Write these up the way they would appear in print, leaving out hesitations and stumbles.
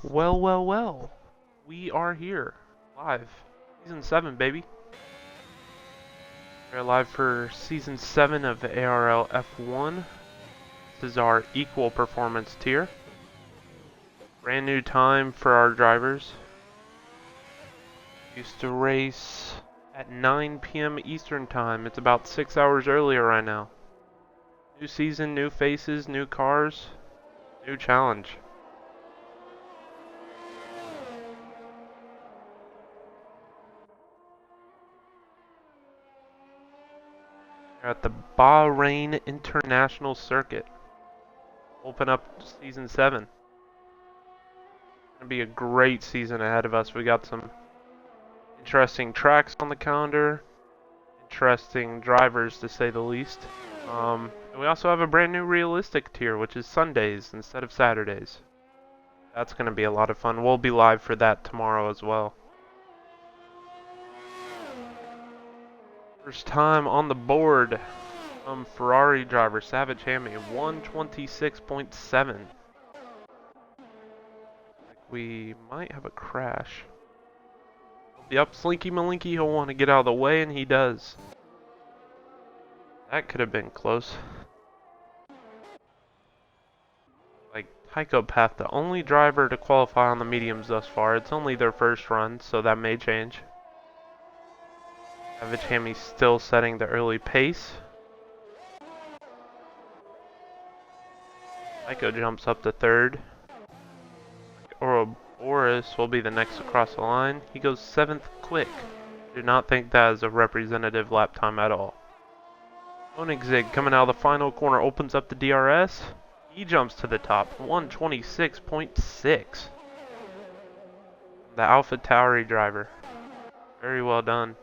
Well, well, well. We are here. Live. Season 7, baby. We're live for Season 7 of the ARL F1. This is our equal performance tier. Brand new time for our drivers. Used to race at 9 p.m. Eastern Time. It's about 6 hours earlier right now. New season, new faces, new cars, new challenge. We're at the Bahrain International Circuit. Open up Season 7. It's going to be a great season ahead of us. We got some interesting tracks on the calendar, interesting drivers to say the least. And we also have a brand new realistic tier, which is Sundays instead of Saturdays. That's going to be a lot of fun. We'll be live for that tomorrow as well. First time on the board from Ferrari driver Savage Hammy, 126.7. We might have a crash. Yep, Slinky Malinky, he'll want to get out of the way, and he does. That could have been close. Like, Tychopath, the only driver to qualify on the mediums thus far. It's only their first run, so that may change. Savage Hammy still setting the early pace. Tycho jumps up to third. Ouroboros will be the next across the line. He goes 7th quick. Do not think that is a representative lap time at all. Koenigsegg coming out of the final corner opens up the DRS. He jumps to the top, 126.6. The Alpha Tauri driver. Very well done.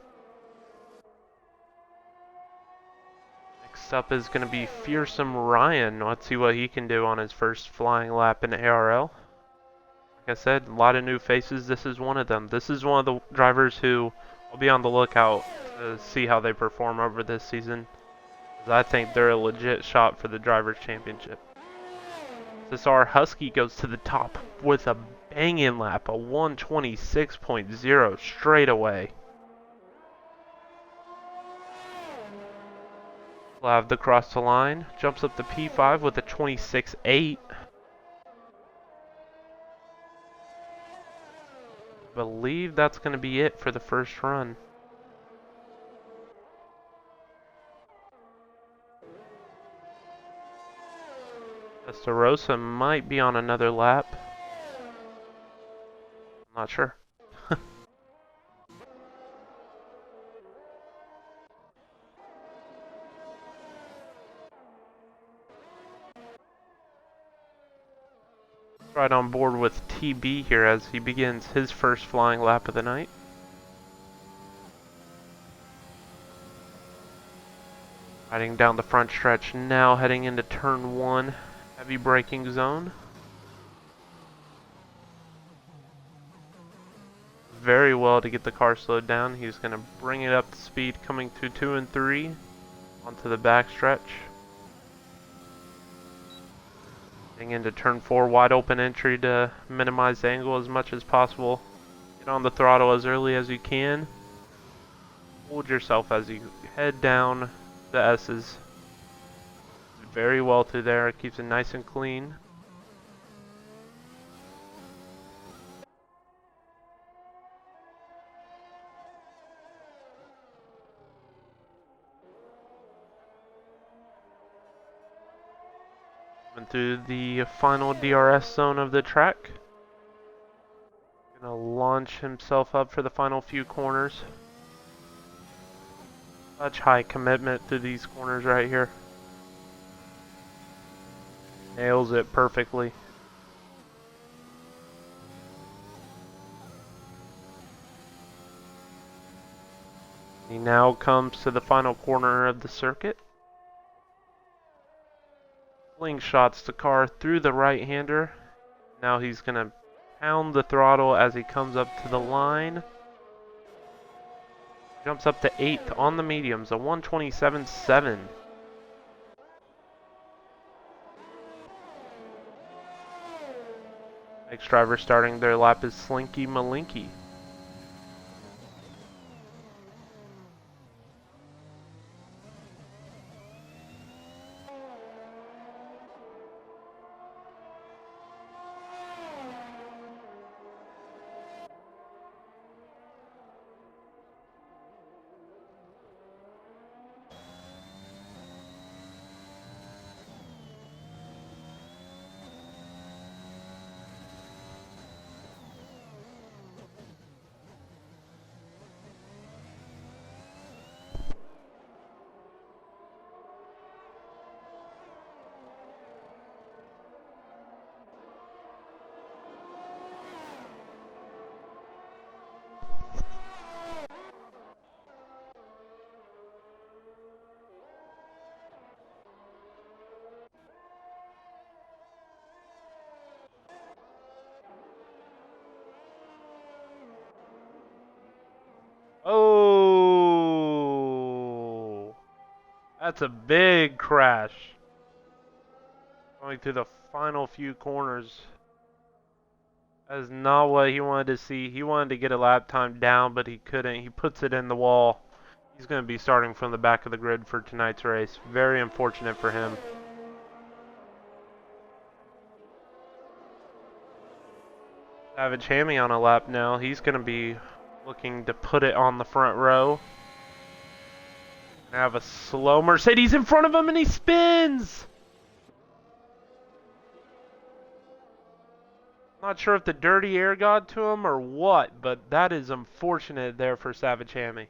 Next up is going to be Fearsome Ryan. Let's see what he can do on his first flying lap in ARL. Like I said, a lot of new faces. This is one of them. This is one of the drivers who I'll be on the lookout to see how they perform over this season. I think they're a legit shot for the Drivers' Championship. SR Husky goes to the top with a banging lap, a 126.0 straight away. Lav the cross the line, jumps up the P5 with a 26.8. I believe that's going to be it for the first run. Testarossa might be on another lap. I'm not sure. Right on board with TB here as he begins his first flying lap of the night. Riding down the front stretch now, heading into turn 1, heavy braking zone. Very well to get the car slowed down. He's going to bring it up to speed coming to 2 and 3 onto the back stretch. Getting into turn 4, wide open entry to minimize the angle as much as possible. Get on the throttle as early as you can. Hold yourself as you head down the S's. Very well through there, it keeps it nice and clean. Coming through the final DRS zone of the track. Gonna launch himself up for the final few corners. Such high commitment through these corners right here. Nails it perfectly. He now comes to the final corner of the circuit. Slingshots the car through the right-hander. Now he's going to pound the throttle as he comes up to the line. Jumps up to 8th on the mediums, a 127.7. Next driver starting their lap is Slinky Malinky. Oh, that's a big crash. Going through the final few corners. That is not what he wanted to see. He wanted to get a lap time down, but he couldn't. He puts it in the wall. He's going to be starting from the back of the grid for tonight's race. Very unfortunate for him. Savage Hammy on a lap now. He's going to be looking to put it on the front row. Have a slow Mercedes in front of him and he spins! Not sure if the dirty air got to him or what, but that is unfortunate there for Savage Hammy.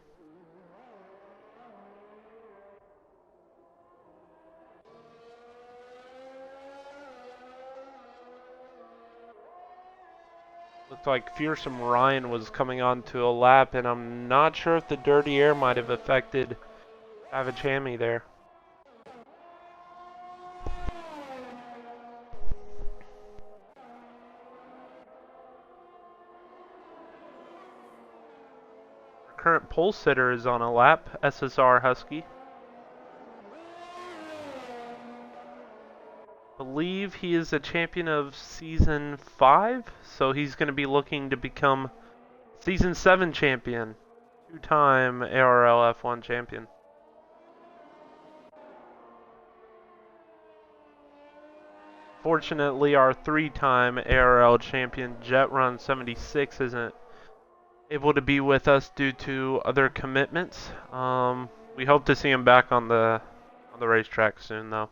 Looked like Fearsome Ryan was coming onto a lap, and I'm not sure if the dirty air might have affected Savage Hammy there. Our current pole sitter is on a lap, SSR Husky. Believe he is a champion of Season 5, so he's going to be looking to become Season 7 champion. Two-time ARL F1 champion. Fortunately, our three-time ARL champion Jet Run 76 isn't able to be with us due to other commitments. We hope to see him back on the racetrack soon, though.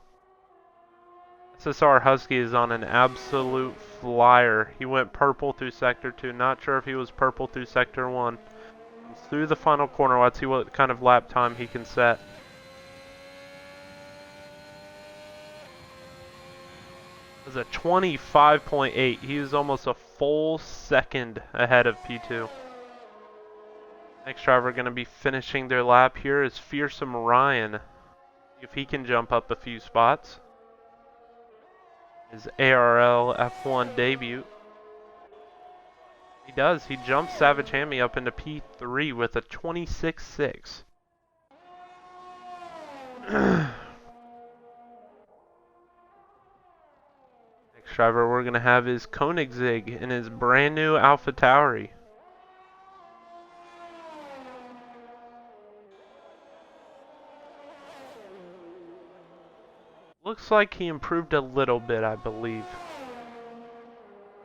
SSR Husky is on an absolute flyer. He went purple through Sector 2. Not sure if he was purple through Sector 1. He's through the final corner. Let's see what kind of lap time he can set. It was a 25.8. He is almost a full second ahead of P2. Next driver going to be finishing their lap here is Fearsome Ryan. If he can jump up a few spots. His ARL F1 debut. He does. He jumps Savage Hammy up into P3 with a 26.6. Next driver we're going to have is Koenigsegg in his brand new Alpha Tauri. Looks like he improved a little bit, I believe.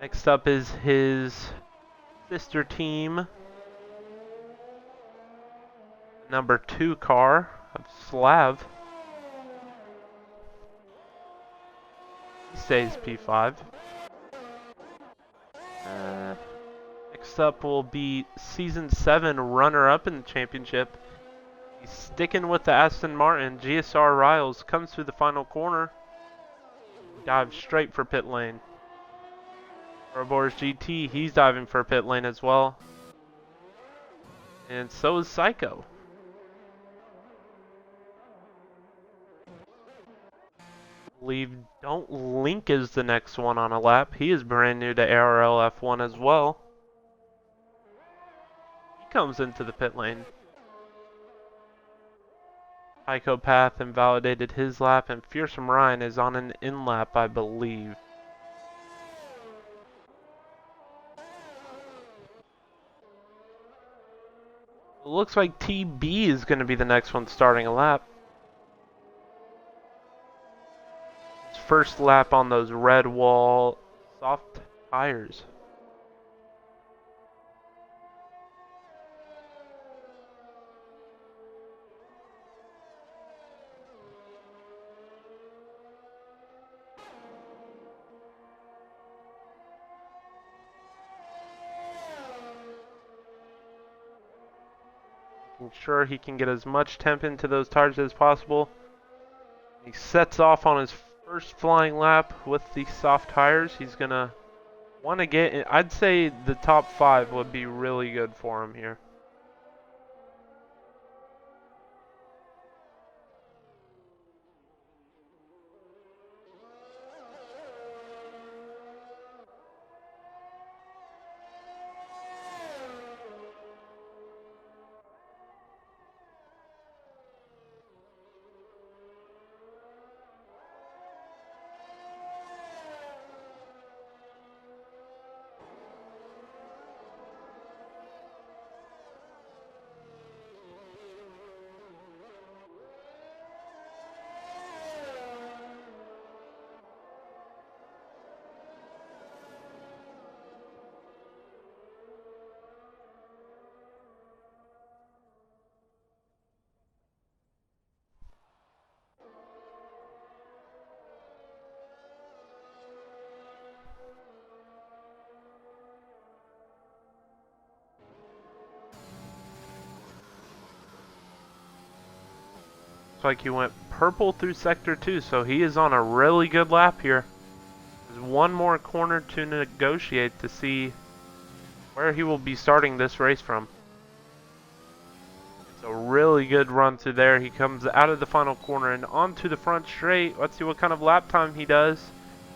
Next up is his sister team. Number 2 car of Slav. He stays P5. Next up will be Season 7 runner-up in the championship. He's sticking with the Aston Martin. GSR Riles comes through the final corner. Dives straight for pit lane. Ouroboros GT, he's diving for pit lane as well. And so is Psycho. I believe Don't Link is the next one on a lap. He is brand new to ARL F1 as well. He comes into the pit lane. Psychopath invalidated his lap, and Fearsome Ryan is on an in lap, I believe. It looks like TB is going to be the next one starting a lap. His first lap on those red wall soft tires. Making sure he can get as much temp into those tires as possible. He sets off on his first flying lap with the soft tires. He's going to want to get in. I'd say the top 5 would be really good for him here. Looks like he went purple through sector 2, so he is on a really good lap here. There's one more corner to negotiate to see where he will be starting this race from. It's a really good run through there. He comes out of the final corner and onto the front straight. Let's see what kind of lap time he does.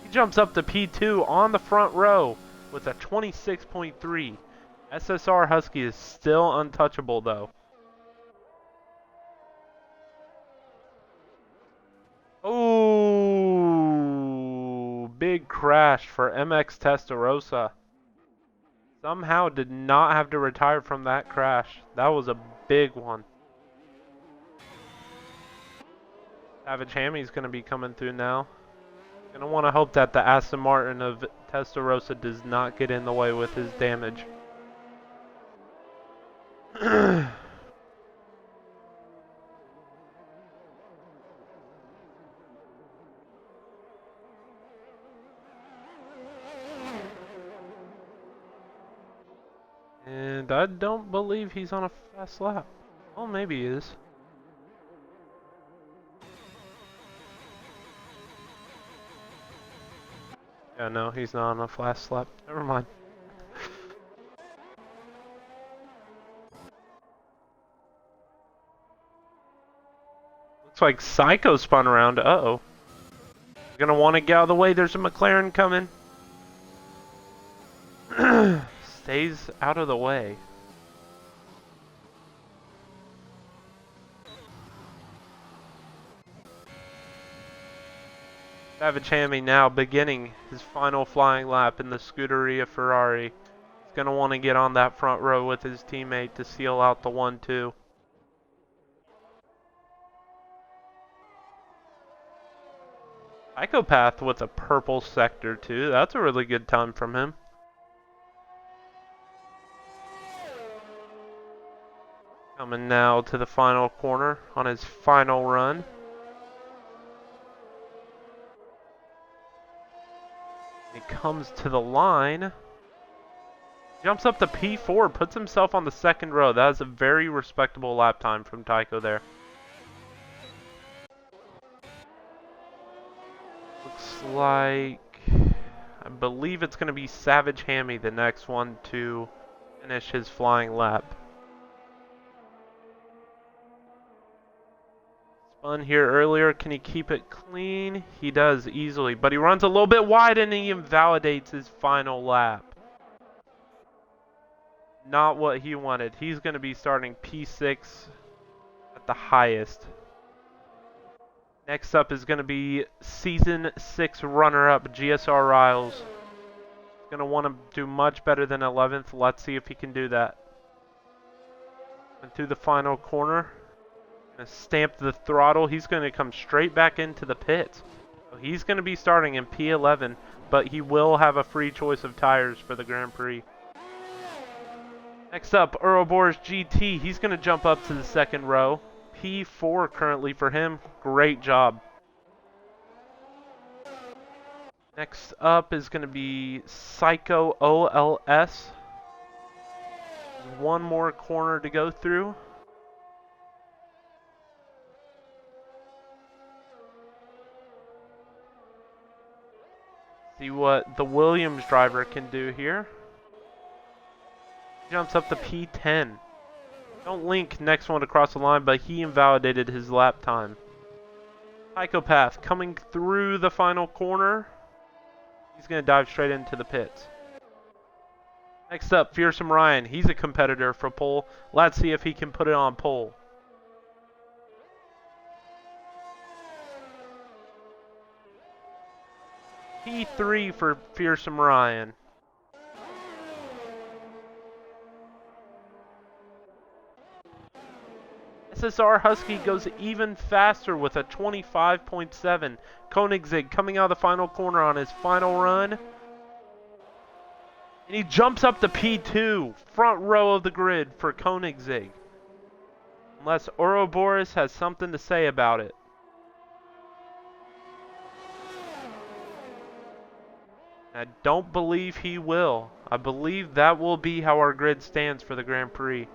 He jumps up to P2 on the front row with a 26.3. SSR Husky is still untouchable though. Oh, big crash for MX Testarossa. Somehow did not have to retire from that crash. That was a big one. Savage Hammy's going to be coming through now. Going to want to hope that the Aston Martin of Testarossa does not get in the way with his damage. And I don't believe he's on a fast lap. Well, maybe he is. Yeah, no, he's not on a fast lap. Never mind. Looks like Psycho spun around. Uh-oh. He's gonna want to get out of the way. There's a McLaren coming. Stays out of the way. Savage Hammy now beginning his final flying lap in the Scuderia Ferrari. He's going to want to get on that front row with his teammate to seal out the 1-2. Psychopath with a purple sector too. That's a really good time from him. Coming now to the final corner on his final run. He comes to the line. Jumps up to P4, puts himself on the second row. That is a very respectable lap time from Tycho there. Looks like, I believe it's going to be Savage Hammy, the next one to finish his flying lap. Spun here earlier. Can he keep it clean? He does easily, but he runs a little bit wide and he invalidates his final lap. Not what he wanted. He's going to be starting P6 at the highest. Next up is going to be Season 6 runner-up GSR Riles. He's going to want to do much better than 11th. Let's see if he can do that. Through the final corner. Gonna stamp the throttle. He's going to come straight back into the pits. So he's going to be starting in P11, but he will have a free choice of tires for the Grand Prix. Next up, Ouroboros GT. He's going to jump up to the second row. P4 currently for him. Great job. Next up is going to be Psycho OLS. One more corner to go through. See what the Williams driver can do here. Jumps up to P10. Don't link next one across the line, but he invalidated his lap time. Psychopath coming through the final corner. He's going to dive straight into the pits. Next up, Fearsome Ryan. He's a competitor for pole. Let's see if he can put it on pole. P3 for Fearsome Ryan. SSR Husky goes even faster with a 25.7. Koenigsegg coming out of the final corner on his final run. And he jumps up to P2, front row of the grid for Koenigsegg. Unless Ouroboros has something to say about it. I don't believe he will. I believe that will be how our grid stands for the Grand Prix.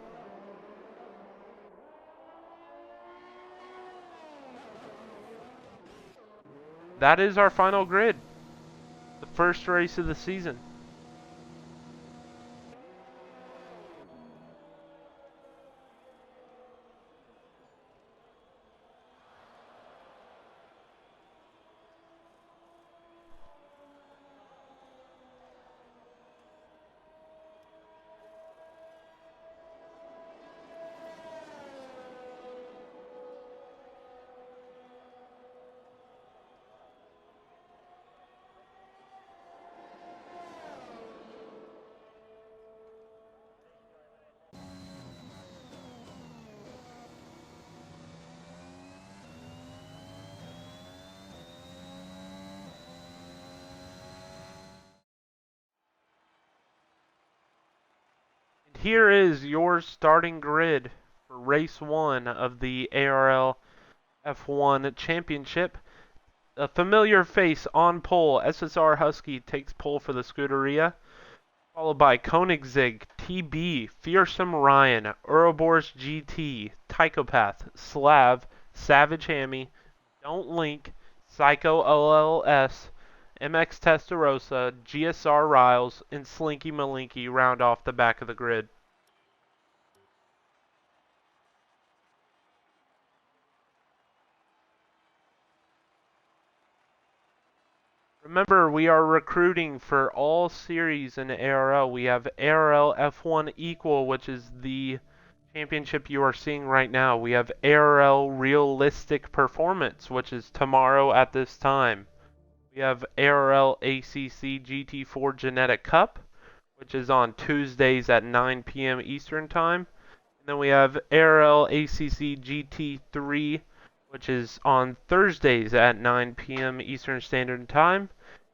That is our final grid. The first race of the season. Here is your starting grid for race 1 of the ARL F1 Championship. A familiar face on pole. SSR Husky takes pole for the Scuderia, followed by Koenigsegg, TB, Fearsome Ryan, Ouroboros GT, Tychopath, Slav, Savage Hammy, Don't Link, Psycho LLS, MX Testarossa, GSR Riles, and Slinky Malinky round off the back of the grid. Remember, we are recruiting for all series in ARL. We have ARL F1 Equal, which is the championship you are seeing right now. We have ARL Realistic Performance, which is tomorrow at this time. We have ARL ACC GT4 Genetic Cup, which is on Tuesdays at 9 p.m. Eastern Time. And then we have ARL ACC GT3, which is on Thursdays at 9 p.m. Eastern Standard Time.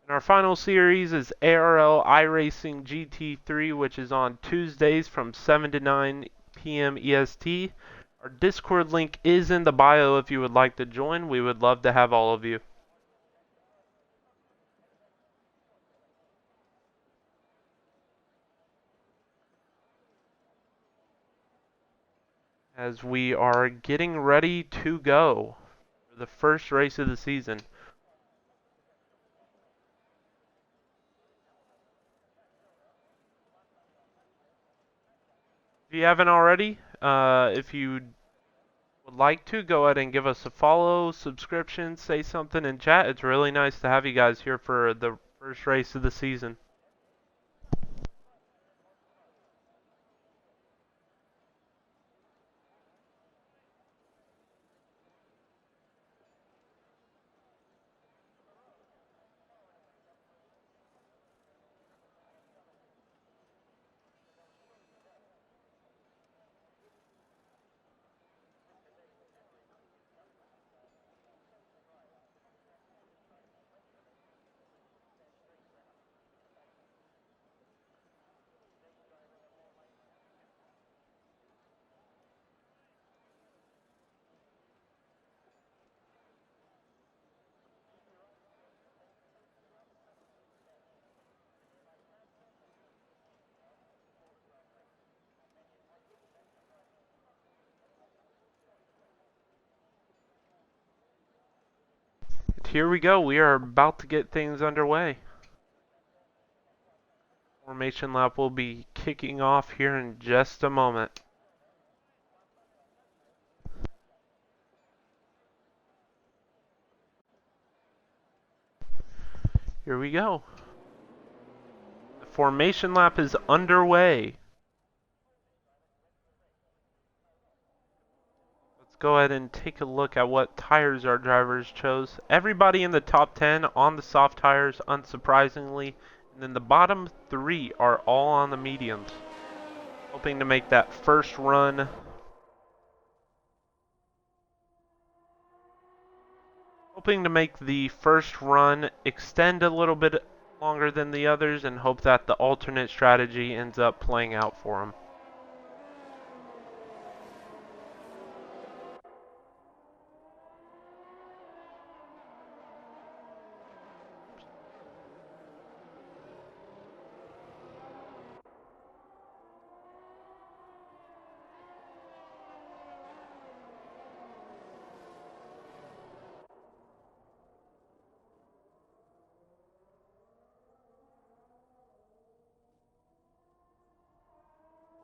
And our final series is ARL iRacing GT3, which is on Tuesdays from 7 to 9 p.m. EST. Our Discord link is in the bio if you would like to join. We would love to have all of you. As we are getting ready to go for the first race of the season. If you haven't already, if you would like to, go ahead and give us a follow, subscription, say something in chat. It's really nice to have you guys here for the first race of the season. here we go. We are about to get things underway. Formation lap will be kicking off here in just a moment. Here we go. The formation lap is underway. Let's go ahead and take a look at what tires our drivers chose. Everybody in the top 10 on the soft tires, unsurprisingly. And then the bottom 3 are all on the mediums. Hoping to make that first run extend a little bit longer than the others and hope that the alternate strategy ends up playing out for them.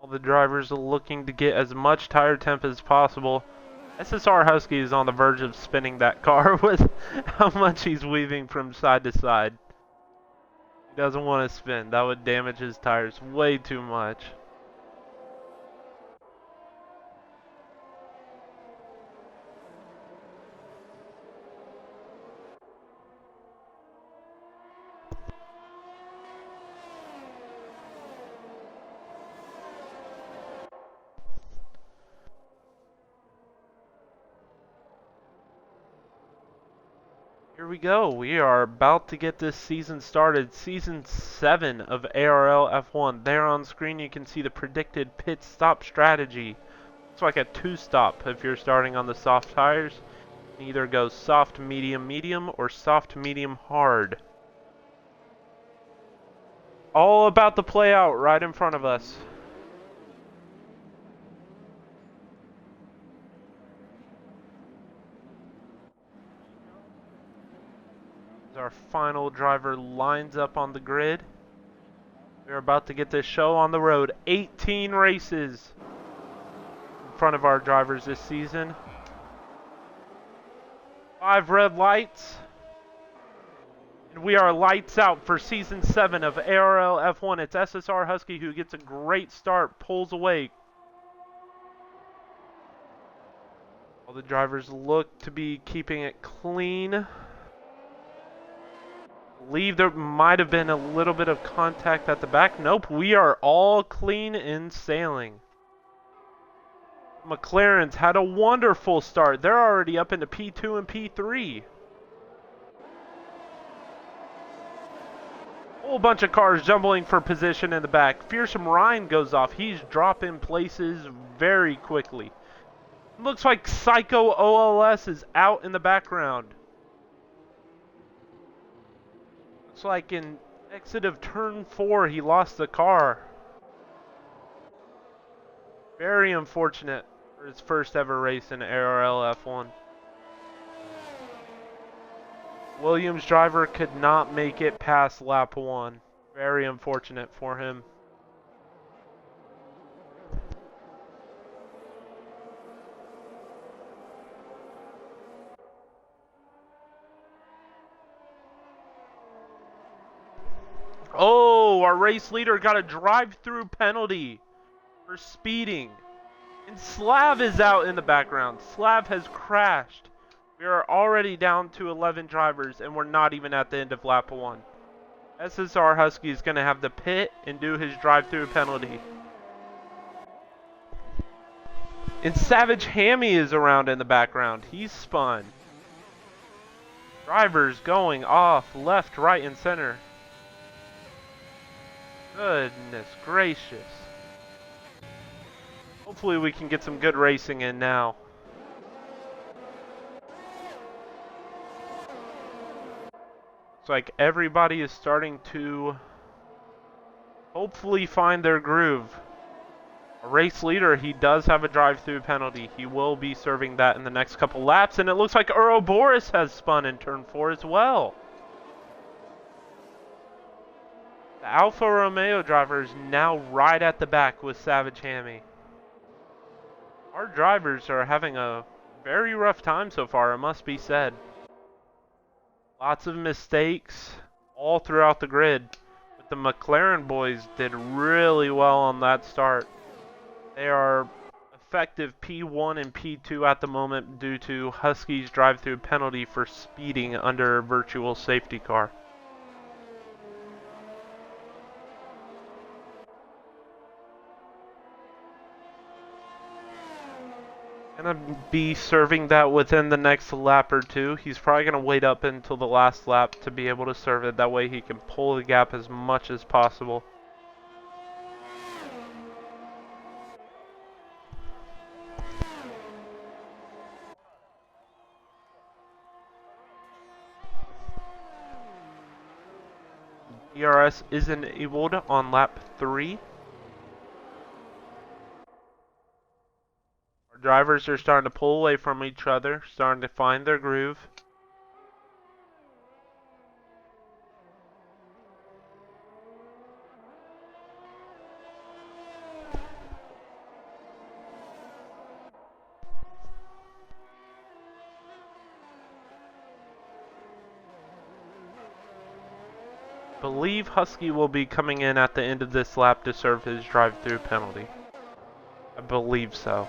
All the drivers are looking to get as much tire temp as possible. SSR Husky is on the verge of spinning that car with how much he's weaving from side to side. He doesn't want to spin. That would damage his tires way too much. Here we go. We are about to get this season started. Season 7 of ARL F1. There on screen you can see the predicted pit stop strategy. It's like a 2-stop if you're starting on the soft tires. You can either go soft, medium, medium, or soft, medium, hard. All about to play out right in front of us. Our final driver lines up on the grid. We're about to get this show on the road. 18 races in front of our drivers this season. 5 red lights. And we are lights out for season 7 of ARL F1. It's SSR Husky who gets a great start, pulls away. All the drivers look to be keeping it clean. Believe there might have been a little bit of contact at the back. Nope, we are all clean in sailing. McLaren's had a wonderful start. They're already up into P2 and P3. Whole bunch of cars jumbling for position in the back. Fearsome Ryan goes off. He's dropping places very quickly. Looks like Psycho OLS is out in the background. Looks like in exit of turn 4 he lost the car. Very unfortunate for his first ever race in ARL F1. Williams driver could not make it past lap 1. Very unfortunate for him. Oh, our race leader got a drive-through penalty for speeding. And Slav is out in the background. Slav has crashed. We are already down to 11 drivers, and we're not even at the end of lap 1. SSR Husky is going to have to pit and do his drive-through penalty. And Savage Hammy is around in the background. He's spun. Drivers going off left, right, and center. Goodness gracious. Hopefully we can get some good racing in now. Looks like everybody is starting to hopefully find their groove. A race leader, he does have a drive-through penalty. He will be serving that in the next couple laps, and it looks like Ouroboros has spun in turn 4 as well. The Alfa Romeo driver is now right at the back with Savage Hammy. Our drivers are having a very rough time so far, it must be said. Lots of mistakes all throughout the grid. But the McLaren boys did really well on that start. They are effective P1 and P2 at the moment due to Husky's drive-through penalty for speeding under a virtual safety car. Gonna be serving that within the next lap or two. He's probably gonna wait up until the last lap to be able to serve it. That way he can pull the gap as much as possible. DRS is enabled on lap 3. Our drivers are starting to pull away from each other, starting to find their groove. I believe Husky will be coming in at the end of this lap to serve his drive-through penalty. I believe so.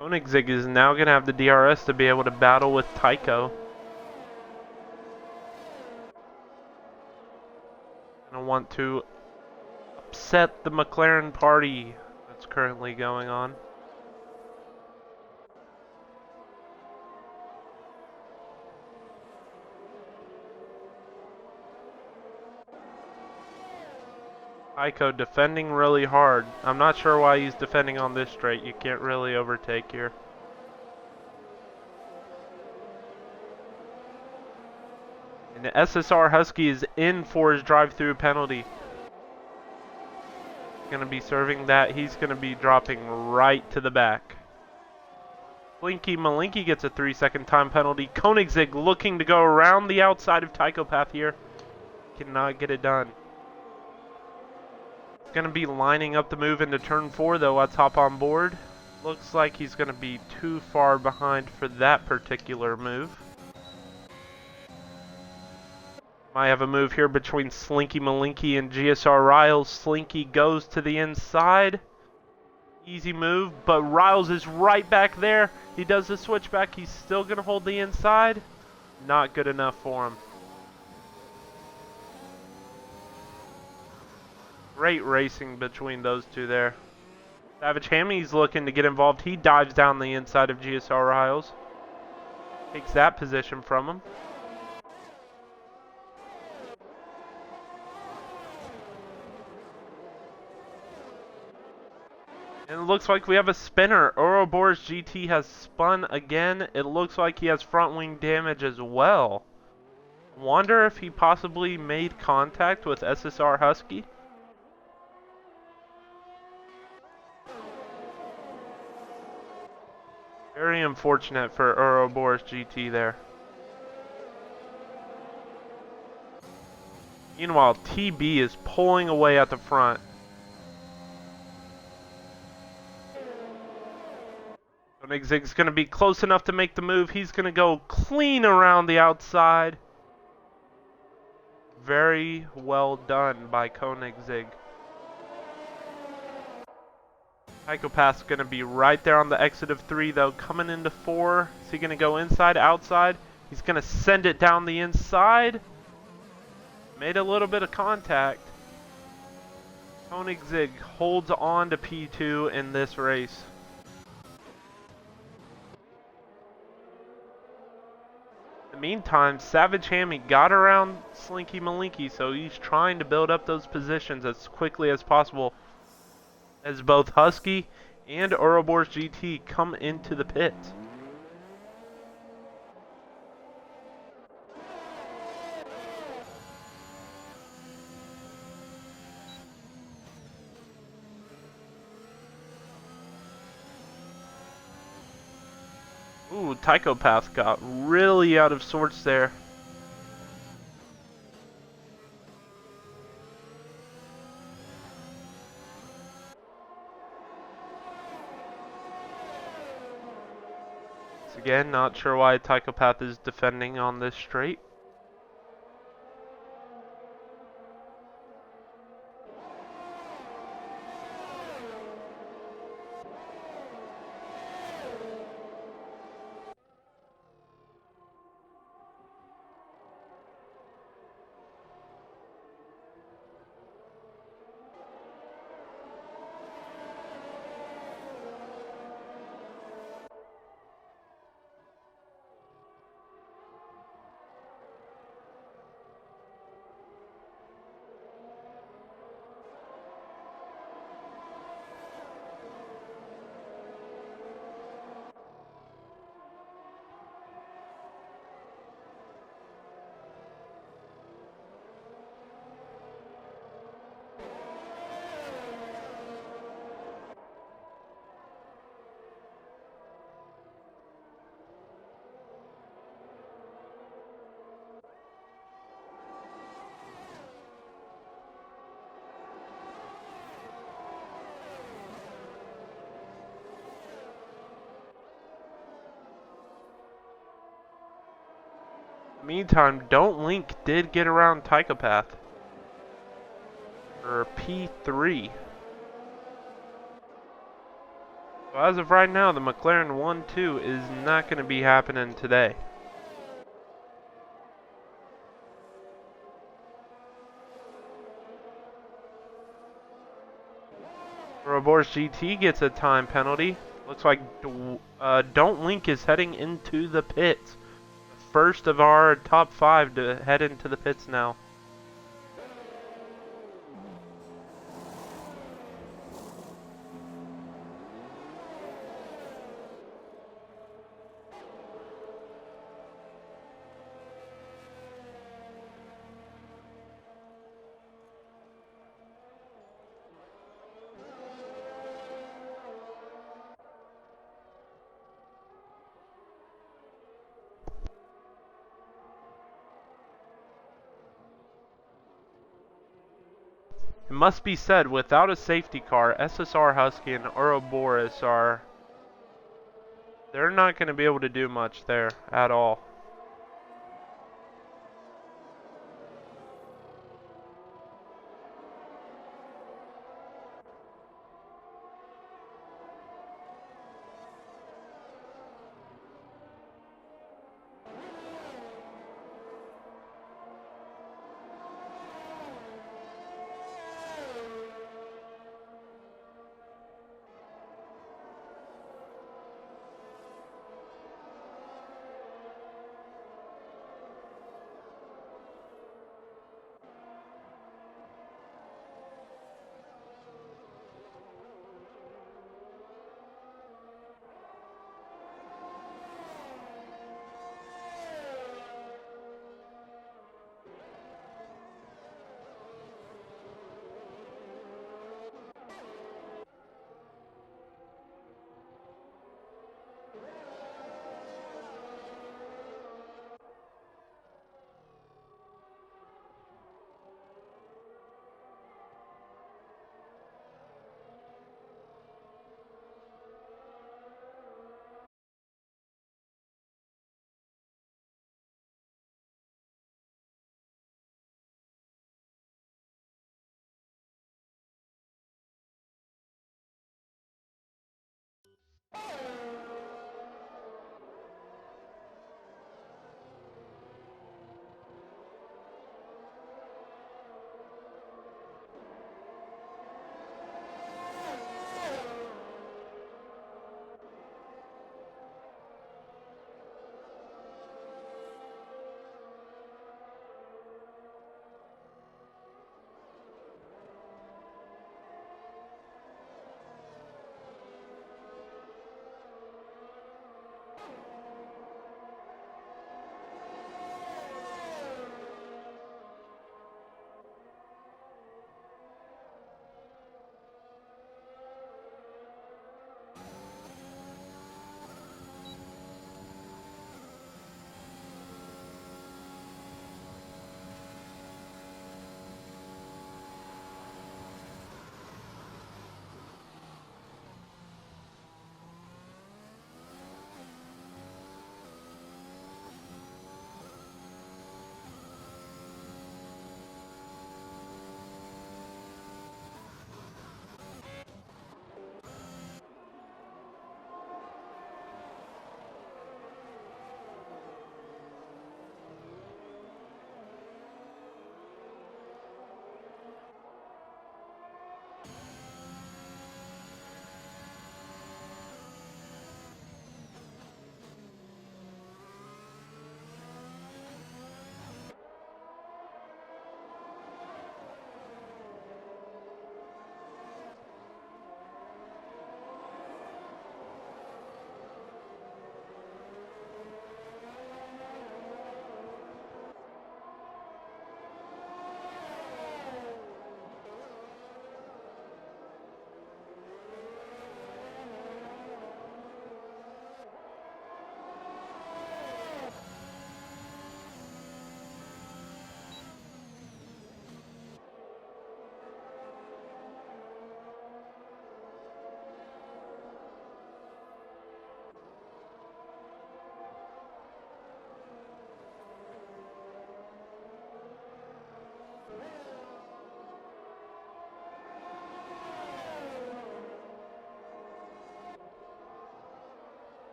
Koenigsegg is now going to have the DRS to be able to battle with Tycho. Going to want to upset the McLaren party that's currently going on. Tycho defending really hard. I'm not sure why he's defending on this straight. You can't really overtake here. And the SSR Husky is in for his drive-through penalty. He's going to be serving that. He's going to be dropping right to the back. Blinky Malinky gets a 3-second time penalty. Koenigsegg looking to go around the outside of Tycho Path here. Cannot get it done. Going to be lining up the move into turn 4 though. Let's hop on board. Looks like he's going to be too far behind for that particular move. Might have a move here between Slinky Malinky and GSR Riles. Slinky goes to the inside. Easy move, but Riles is right back there. He does the switchback. He's still going to hold the inside. Not good enough for him. Great racing between those two there. Savage Hammy's looking to get involved. He dives down the inside of GSR Riles. Takes that position from him. And it looks like we have a spinner. Ouroboros GT has spun again. It looks like he has front wing damage as well. Wonder if he possibly made contact with SSR Husky. Very unfortunate for Ouroboros GT there. Meanwhile, TB is pulling away at the front. Koenigsegg's going to be close enough to make the move. He's going to go clean around the outside. Very well done by Koenigsegg. Psychopath's going to be right there on the exit of 3 though. Coming into 4. Is he going to go inside, outside? He's going to send it down the inside. Made a little bit of contact. Koenigsegg holds on to P2 in this race. In the meantime, Savage Hammy got around Slinky Malinky, so he's trying to build up those positions as quickly as possible as both Husky and Ouroboros GT come into the pit. Ooh, Tychopath got really out of sorts there. Once again, not sure why Tychopath is defending on this straight. Meantime, Don't Link did get around Tychopath for P3. So as of right now, the McLaren 1-2 is not going to be happening today. Ouroboros GT gets a time penalty. Looks like Don't Link is heading into the pits. First of our top 5 to head into the pits now. It must be said, without a safety car, SSR Husky and Ouroboros they're not going to be able to do much there at all.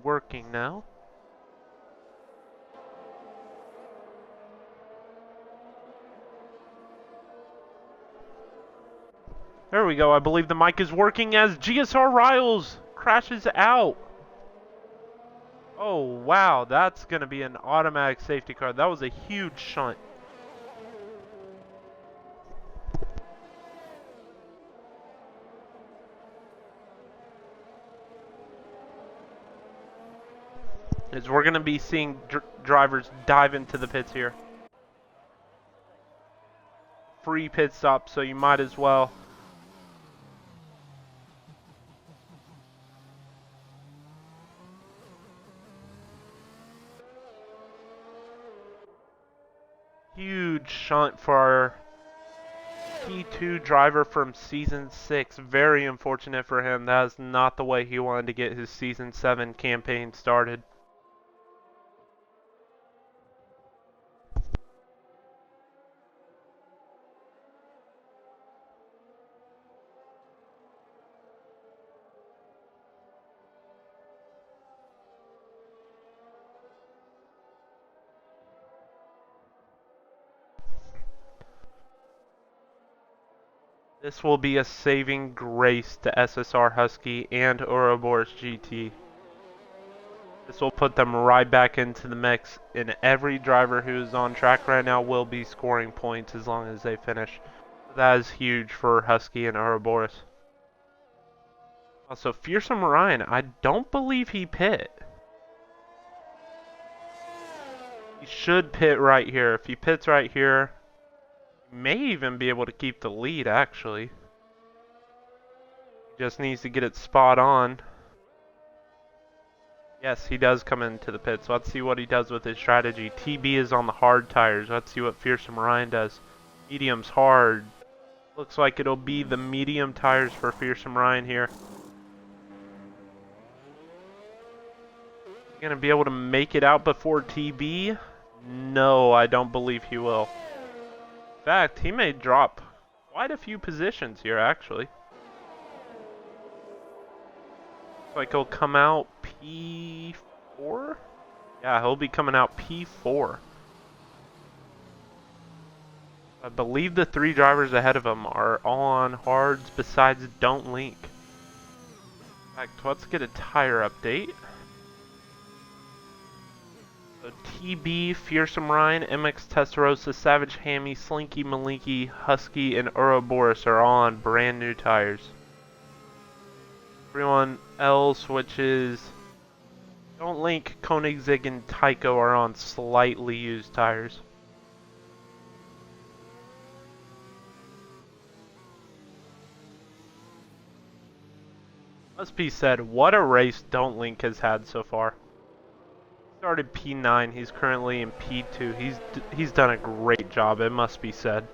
working now. There we go. I believe the mic is working as GSR Riles crashes out. Oh, wow. That's going to be an automatic safety car. That was a huge shunt. As we're going to be seeing drivers dive into the pits here. Free pit stop, so you might as well. Huge shunt for our P2 driver from Season 6. Very unfortunate for him. That is not the way he wanted to get his Season 7 campaign started. This will be a saving grace to SSR Husky and Ouroboros GT. This will put them right back into the mix, and every driver who is on track right now will be scoring points as long as they finish. That is huge for Husky and Ouroboros. Also, Fearsome Ryan, I don't believe he pit. He should pit right here. If he pits right here, he may even be able to keep the lead, actually. He just needs to get it spot on. Yes, he does come into the pits. Let's see what he does with his strategy. TB is on the hard tires. Let's see what Fearsome Ryan does. Medium's hard. Looks like it'll be the medium tires for Fearsome Ryan here. He's gonna be able to make it out before TB? No, I don't believe he will. In fact, he may drop quite a few positions here, actually. Looks like he'll come out P4? Yeah, he'll be coming out P4. I believe the 3 drivers ahead of him are all on hards besides Don't Link. In fact, let's get a tire update. So TB, Fearsome Ryan, MX Testarossa, Savage Hammy, Slinky Malinky, Husky, and Ouroboros are all on brand new tires. Everyone else, which is Don't Link, Koenigsegg, and Tycho, are on slightly used tires. Must be said, what a race Don't Link has had so far. Started P9, he's currently in P2. He's done a great job, it must be said.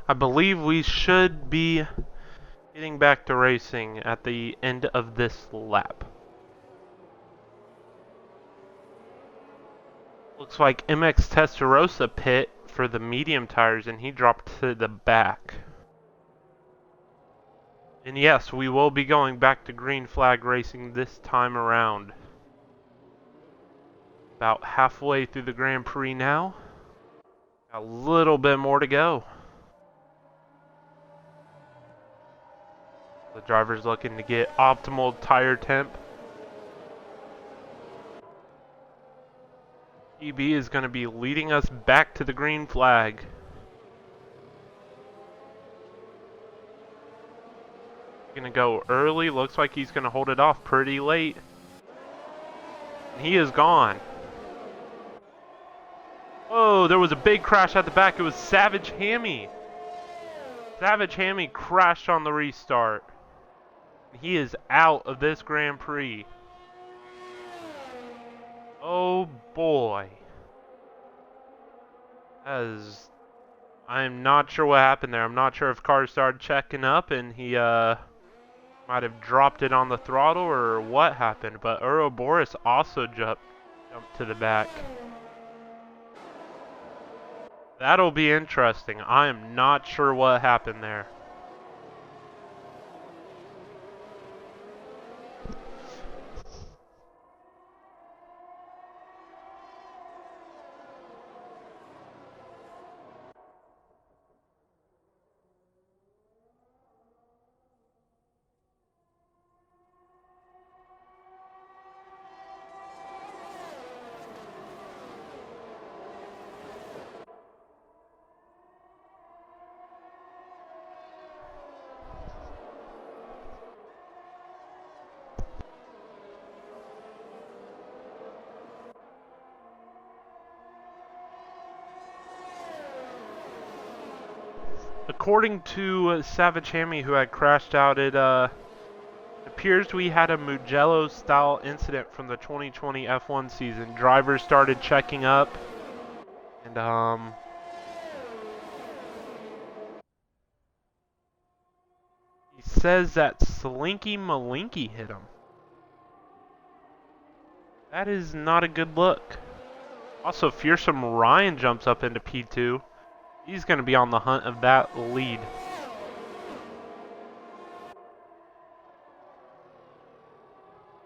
I believe we should be getting back to racing at the end of this lap. Looks like MX Testarossa pit for the medium tires and he dropped to the back. And yes, we will be going back to green flag racing this time around. About halfway through the Grand Prix now. A little bit more to go. The driver's looking to get optimal tire temp. EB is going to be leading us back to the green flag. Going to go early. Looks like he's going to hold it off pretty late. And he is gone. Whoa, there was a big crash at the back. It was Savage Hammy. Savage Hammy crashed on the restart. He is out of this Grand Prix. Oh boy. I'm not sure what happened there. I'm not sure if cars started checking up and he might have dropped it on the throttle or what happened. But Ouroboros also jumped to the back. That'll be interesting. I am not sure what happened there. According to Savage Hammy, who had crashed out, it appears we had a Mugello-style incident from the 2020 F1 season. Drivers started checking up, and he says that Slinky Malinky hit him. That is not a good look. Also, Fearsome Ryan jumps up into P2. He's going to be on the hunt of that lead.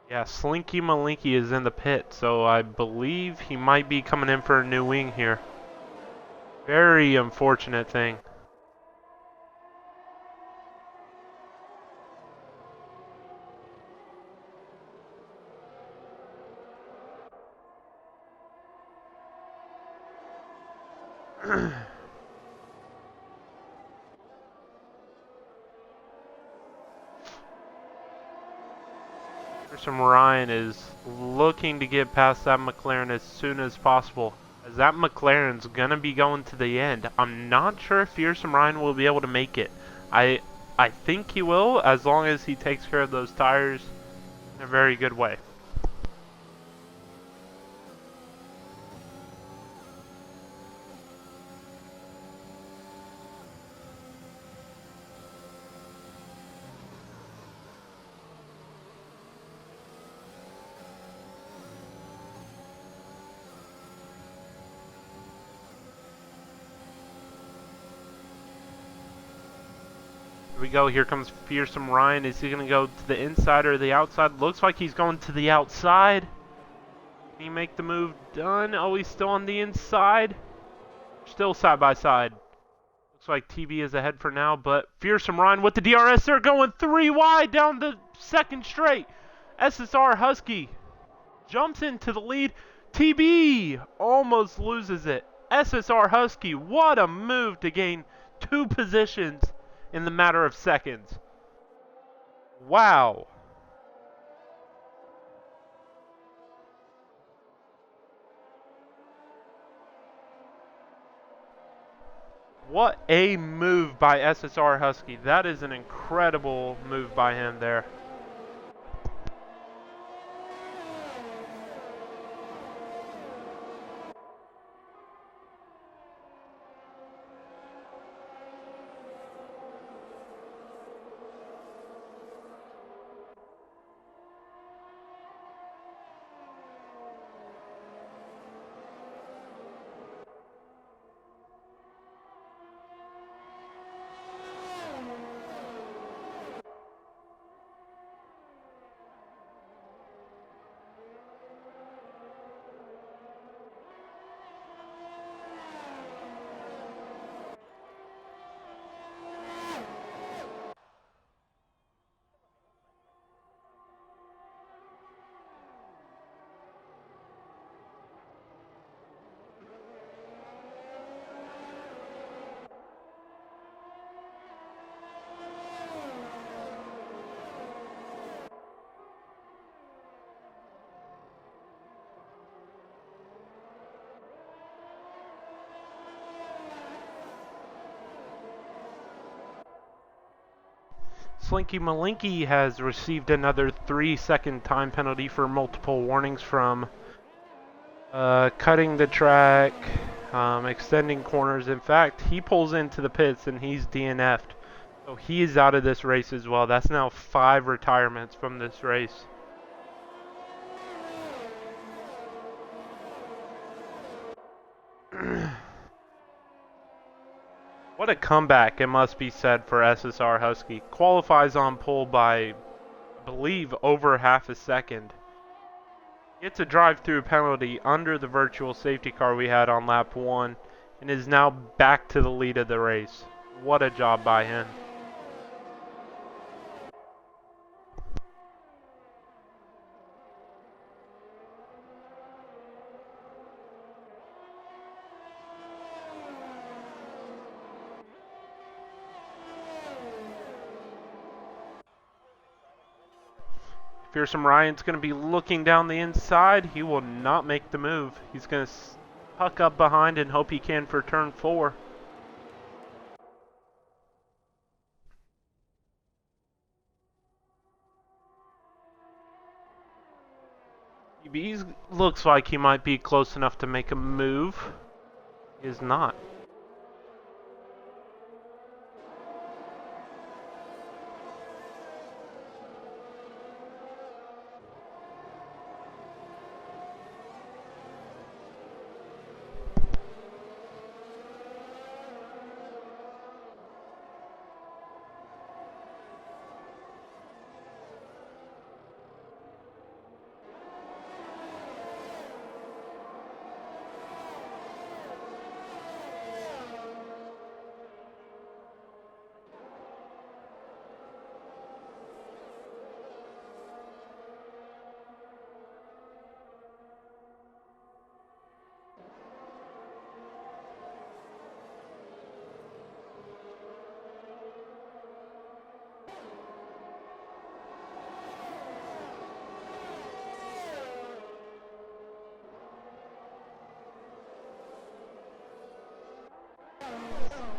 Yeah, Slinky Malinky is in the pit, so I believe he might be coming in for a new wing here. Very unfortunate thing. Fearsome Ryan is looking to get past that McLaren as soon as possible, as that McLaren's gonna be going to the end. I'm not sure if Fearsome Ryan will be able to make it. I think he will, as long as he takes care of those tires in a very good way. Here we go. Here comes Fearsome Ryan. Is he going to go to the inside or the outside? Looks like he's going to the outside. Can he make the move done? Oh, he's still on the inside. Still side by side. Looks like TV is ahead for now, but Fearsome Ryan with the DRS. They're going 3 wide down the second straight. SSR Husky jumps into the lead. TB almost loses it. SSR Husky, what a move to gain 2 positions in the matter of seconds. Wow. What a move by SSR Husky. That is an incredible move by him there. Slinky Malinky has received another 3-second time penalty for multiple warnings from cutting the track, extending corners. In fact, he pulls into the pits and he's DNF'd. So he is out of this race as well. That's now 5 retirements from this race. What a comeback, it must be said, for SSR Husky. Qualifies on pole by, I believe, over half a second. Gets a drive-through penalty under the virtual safety car we had on lap 1 and is now back to the lead of the race. What a job by him. Fearsome Ryan's going to be looking down the inside. He will not make the move. He's going to tuck up behind and hope he can for turn 4. He looks like he might be close enough to make a move. He is not.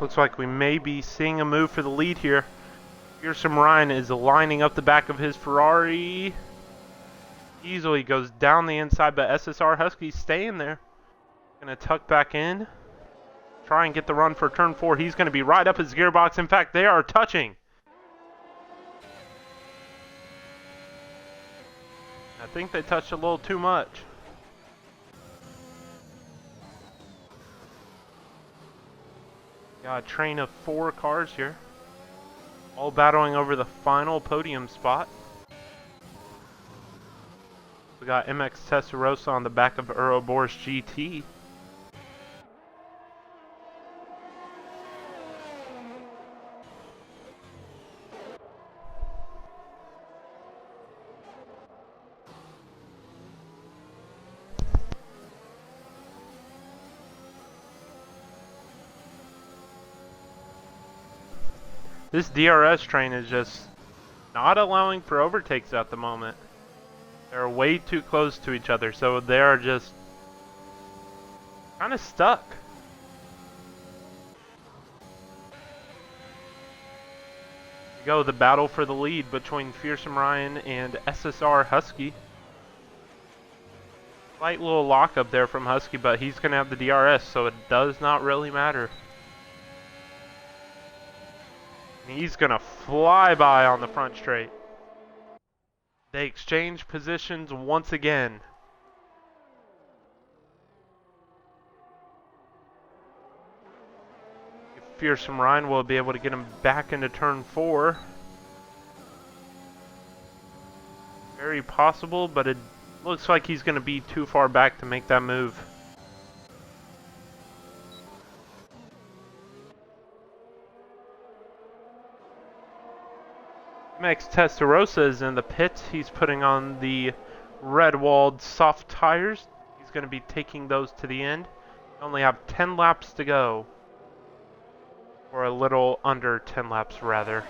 Looks like we may be seeing a move for the lead here. Fearsome Ryan is lining up the back of his Ferrari. Easily goes down the inside, but SSR Husky's staying there. Gonna tuck back in. Try and get the run for turn 4. He's gonna be right up his gearbox. In fact, they are touching. I think they touched a little too much. Got a train of 4 cars here, all battling over the final podium spot. We got MX Testarossa on the back of Ouroboros GT. This DRS train is just not allowing for overtakes at the moment. They're way too close to each other, so they are just kind of stuck. Here we go, the battle for the lead between Fearsome Ryan and SSR Husky. Slight little lockup there from Husky, but he's going to have the DRS, so it does not really matter. He's going to fly by on the front straight. They exchange positions once again. Fearsome Ryan will be able to get him back into turn 4. Very possible, but it looks like he's going to be too far back to make that move. MX Testarossa is in the pits. He's putting on the red-walled soft tires. He's going to be taking those to the end. We only have 10 laps to go. Or a little under 10 laps, rather.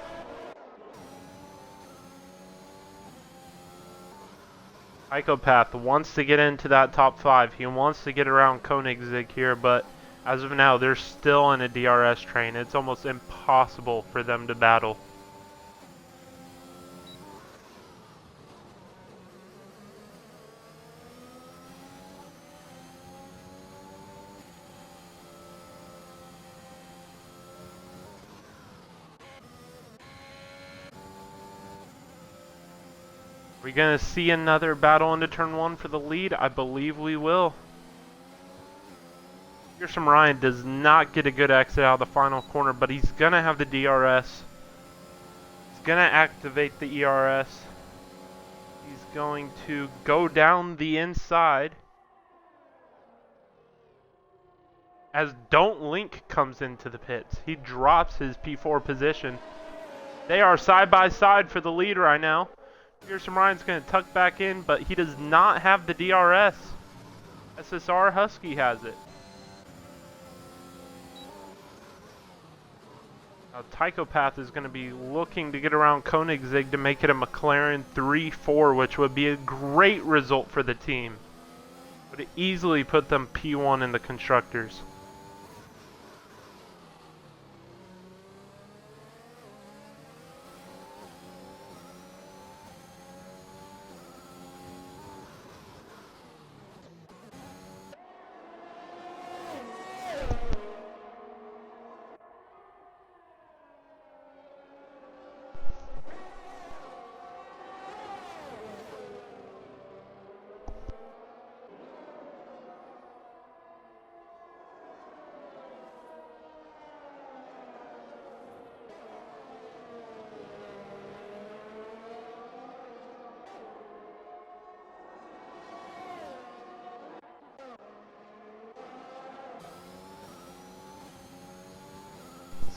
Psychopath wants to get into that top 5. He wants to get around Koenigsegg here, but as of now, they're still in a DRS train. It's almost impossible for them to battle. We gonna see another battle into turn 1 for the lead? I believe we will. Pearson Ryan does not get a good exit out of the final corner, but he's gonna have the DRS. He's gonna activate the ERS. He's going to go down the inside as Don't Link comes into the pits. He drops his P4 position. They are side by side for the lead right now. Pearson Ryan's going to tuck back in, but he does not have the DRS. SSR Husky has it. Now Tychopath is going to be looking to get around Koenigsegg to make it a McLaren 3-4, which would be a great result for the team. Would easily put them P1 in the Constructors.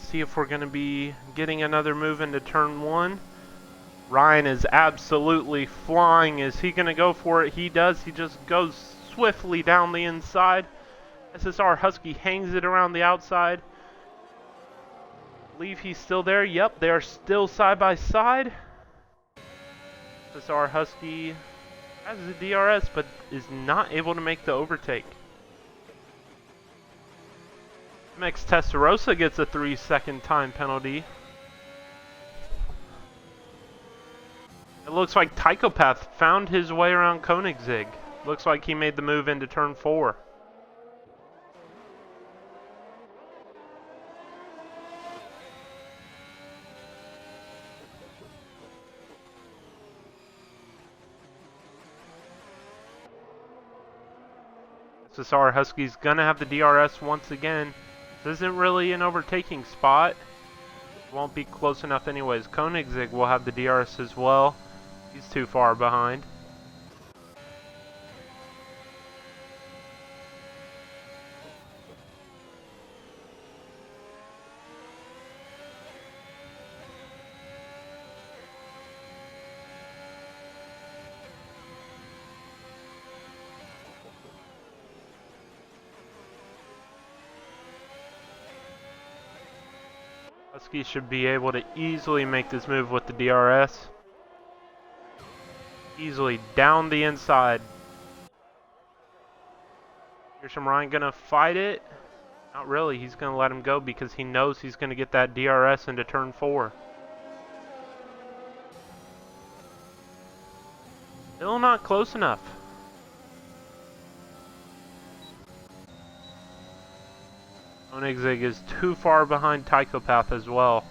See if we're going to be getting another move into turn 1. Ryan is absolutely flying. Is he going to go for it? He does. He just goes swiftly down the inside. SSR Husky hangs it around the outside. Believe he's still there. Yep, they are still side by side. SSR Husky has the DRS but is not able to make the overtake. MX Testarossa gets a 3-second time penalty. It looks like Tychopath found his way around Koenigsegg. Looks like he made the move into turn 4. SSR Husky's gonna have the DRS once again. This isn't really an overtaking spot. It won't be close enough anyways. Koenigsegg will have the DRS as well. He's too far behind. Husky should be able to easily make this move with the DRS. Easily down the inside. Pearson Ryan gonna fight it? Not really, he's gonna let him go because he knows he's gonna get that DRS into turn 4. Still not close enough. Koenigsegg is too far behind Tychopath as well.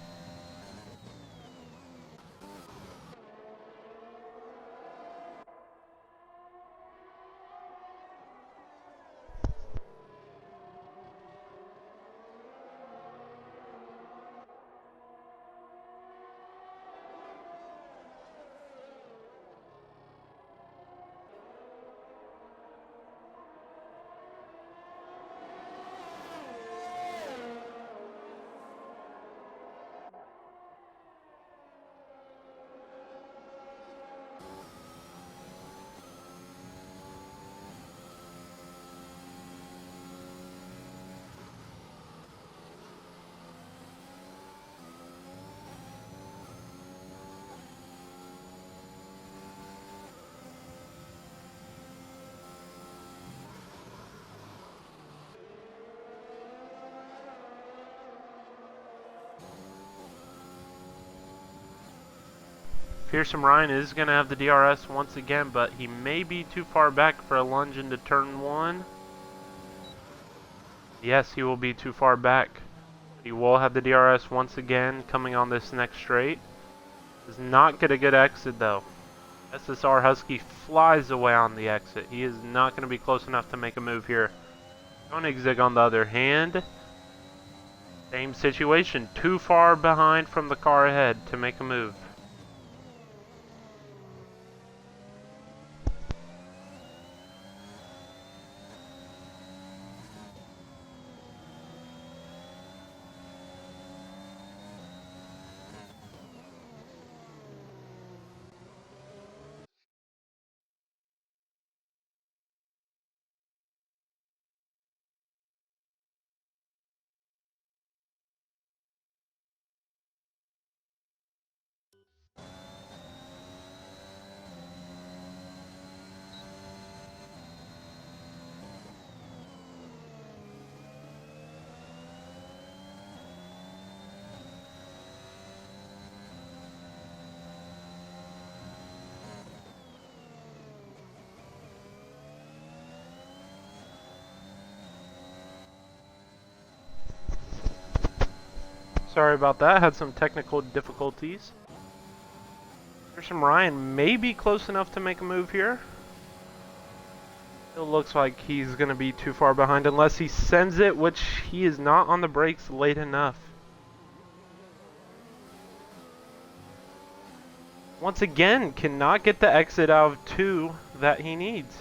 Pearson Ryan is going to have the DRS once again, but he may be too far back for a lunge into turn 1. Yes, he will be too far back. He will have the DRS once again coming on this next straight. Does not get a good exit though. SSR Husky flies away on the exit. He is not going to be close enough to make a move here. Koenigsegg, on the other hand, same situation. Too far behind from the car ahead to make a move. Sorry about that, had some technical difficulties. Pearson Ryan may be close enough to make a move here. Still looks like he's going to be too far behind unless he sends it, which he is not on the brakes late enough. Once again, cannot get the exit out of 2 that he needs.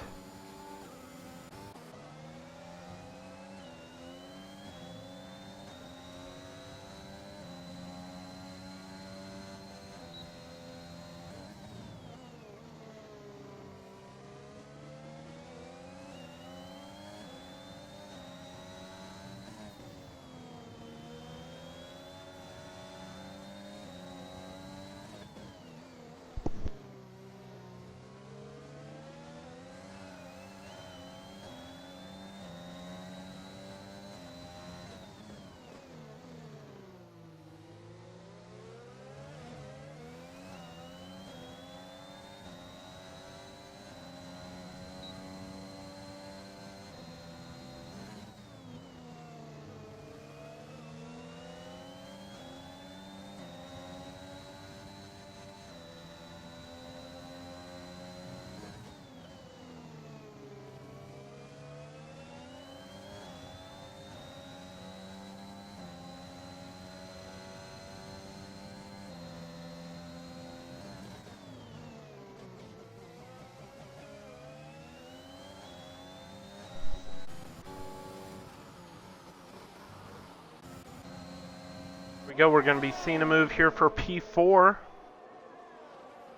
We're going to be seeing a move here for P4.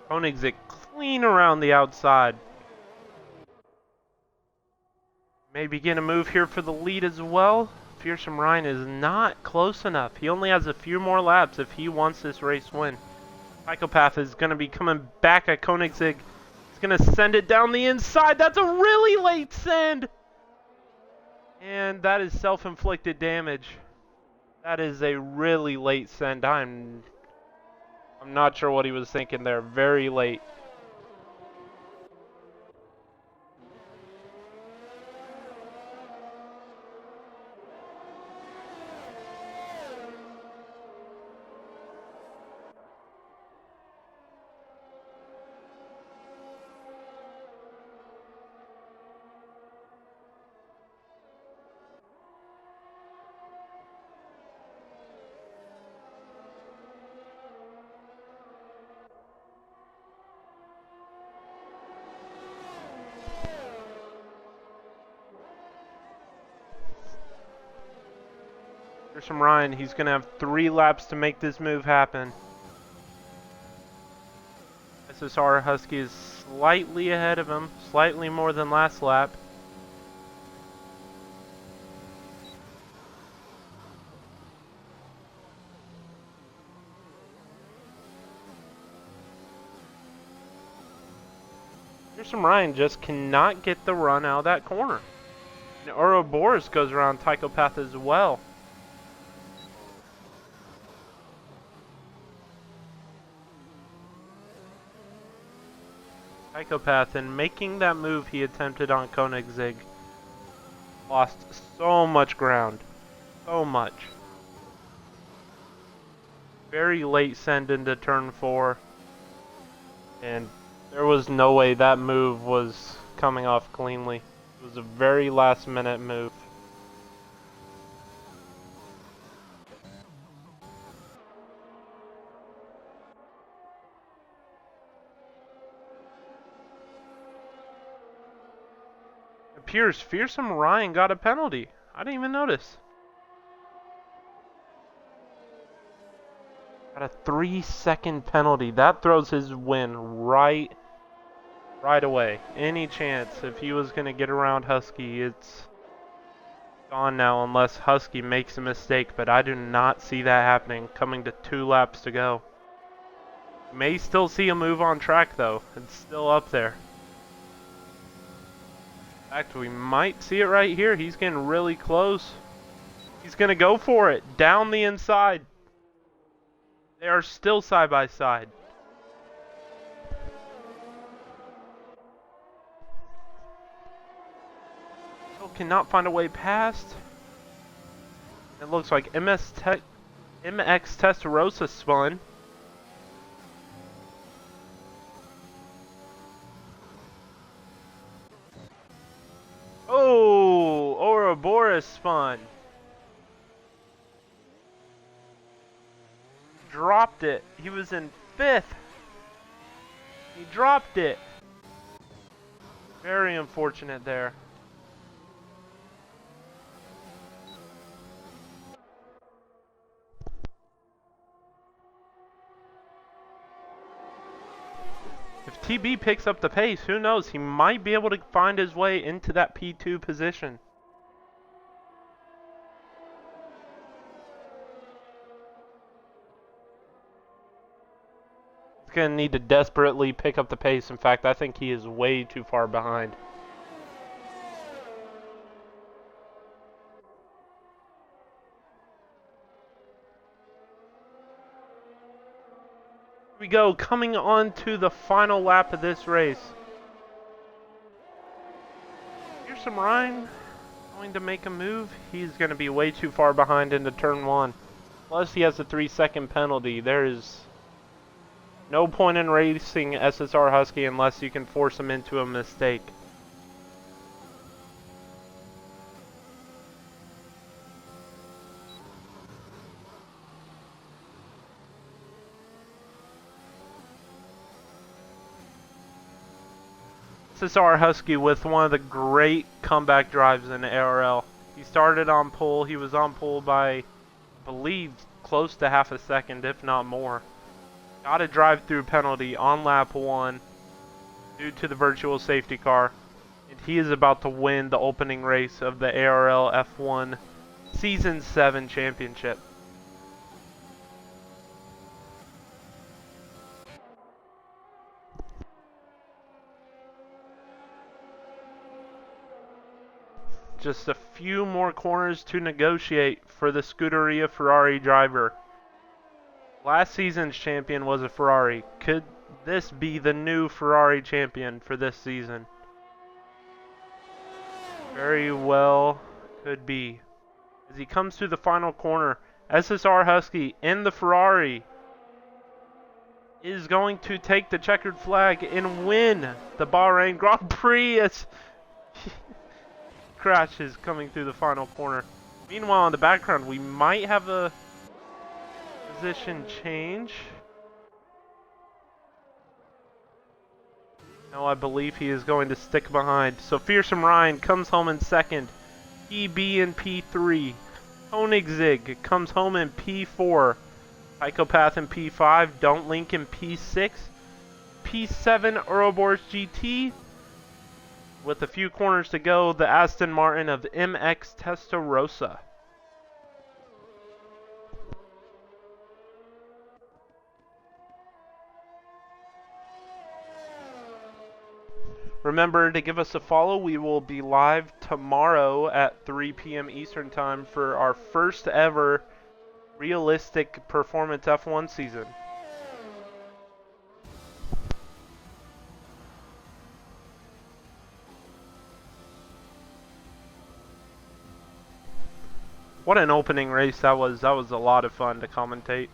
Koenigsegg clean around the outside. Maybe get a move here for the lead as well. Fearsome Ryan is not close enough. He only has a few more laps if he wants this race win. Psychopath is going to be coming back at Koenigsegg. He's going to send it down the inside. That's a really late send. And that is self-inflicted damage. That is a really late send. I'm not sure what he was thinking there. Very late. From Ryan, he's going to have 3 laps to make this move happen. SSR Husky is slightly ahead of him, slightly more than last lap. Pearson Ryan just cannot get the run out of that corner. And Ouroboros goes around Tychopath as well. Psychopath, and making that move he attempted on Koenigsegg, lost so much ground. So much. Very late send into turn 4. And There was no way that move was coming off cleanly. It was a very last minute move. It appears Fearsome Ryan got a penalty. I didn't even notice. Got a 3-second penalty. That throws his win right away. Any chance if he was going to get around Husky, it's gone now unless Husky makes a mistake, but I do not see that happening coming to 2 laps to go. May still see a move on track though. It's still up there. In fact, we might see it right here. He's getting really close. He's going to go for it. Down the inside. They are still side by side. Still cannot find a way past. It looks like MX Testarossa spun. Oh, Ouroboros spun. Dropped it. He was in 5th. He dropped it. Very unfortunate there. If TB picks up the pace, who knows? He might be able to find his way into that P2 position. He's going to need to desperately pick up the pace. In fact, I think he is way too far behind. Here we go, coming on to the final lap of this race. Here's some Ryan going to make a move. He's going to be way too far behind into turn 1. Plus he has a 3-second penalty. There is no point in racing SSR Husky unless you can force him into a mistake. SSR Husky with one of the great comeback drives in ARL. He started on pole. He was on pole by, I believe, close to half a second, if not more. Got a drive-through penalty on lap 1 due to the virtual safety car. And he is about to win the opening race of the ARL F1 Season 7 Championship. Just a few more corners to negotiate for the Scuderia Ferrari driver. Last season's champion was a Ferrari. Could this be the new Ferrari champion for this season? Very well could be. As he comes to the final corner, SSR Husky in the Ferrari is going to take the checkered flag and win the Bahrain Grand Prix as crashes coming through the final corner. Meanwhile, in the background, we might have a position change. No, I believe he is going to stick behind. So Fearsome Ryan comes home in 2nd. PB in P3. Honigzig comes home in P4. Psychopath in P5. Don't Link in P6. P7 Ouroboros GT. With a few corners to go, the Aston Martin of MX Testarossa. Remember to give us a follow. We will be live tomorrow at 3 p.m. Eastern Time for our first ever realistic performance F1 season. What an opening race that was. That was a lot of fun to commentate.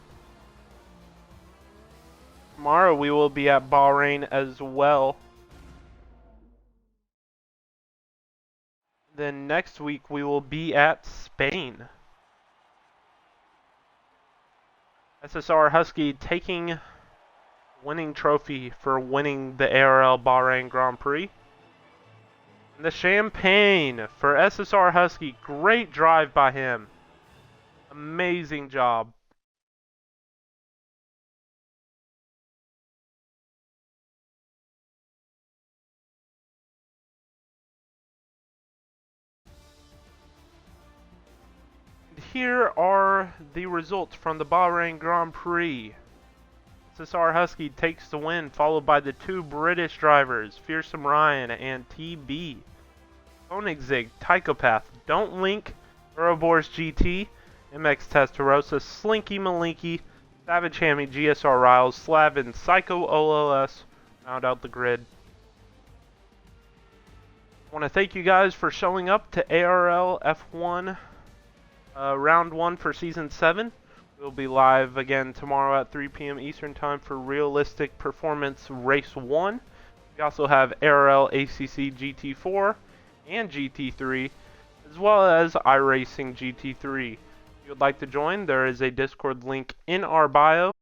Tomorrow we will be at Bahrain as well. Then next week we will be at Spain. SSR Husky taking winning trophy for winning the ARL Bahrain Grand Prix. And the champagne for SSR Husky. Great drive by him. Amazing job. Here are the results from the Bahrain Grand Prix. SSR Husky takes the win, followed by the two British drivers, Fearsome Ryan and TB. Koenigsegg, Tychopath, Don't Link, Ouroboros GT, MX Testarossa, Slinky Malinky, Savage Hammy, GSR Riles, Slavin, Psycho OLS round out the grid. I want to thank you guys for showing up to ARL F1 Round 1 for Season 7. We'll be live again tomorrow at 3 p.m. Eastern Time for Realistic Performance Race 1. We also have ARL ACC GT4 and GT3, as well as iRacing GT3. If you would like to join, there is a Discord link in our bio.